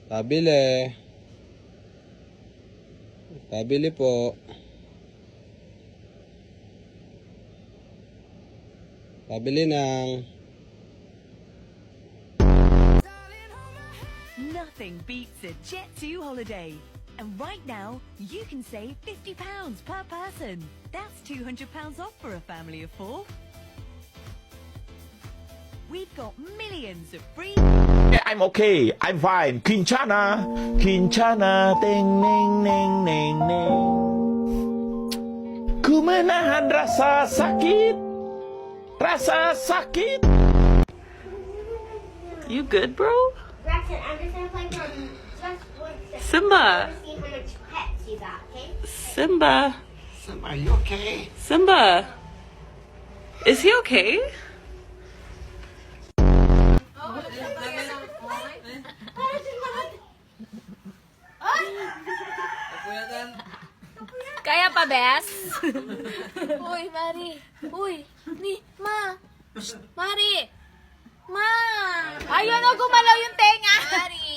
Pabili. Pabili po. Pabili ng... Nothing beats a Jet2 holiday. And right now, you can save £50 per person. That's £200 off for a family of 4. We've got millions of free... I'm okay. I'm fine. Quinchana. Quinchana. Ting, ning, ning, ning, ning. Ku menahan rasa sakit. Rasa sakit. You good, bro? Braxton, I'm just gonna play for just 1 second. Simba. Let's see how much pets you got, okay? Simba. Simba, are you okay? Simba. Is he okay? Kaya pa, Bes? Uy, Mari. Uy, Ma. Shh, Mari. Ma. Ayun, gumalaw yung tenga. Mari.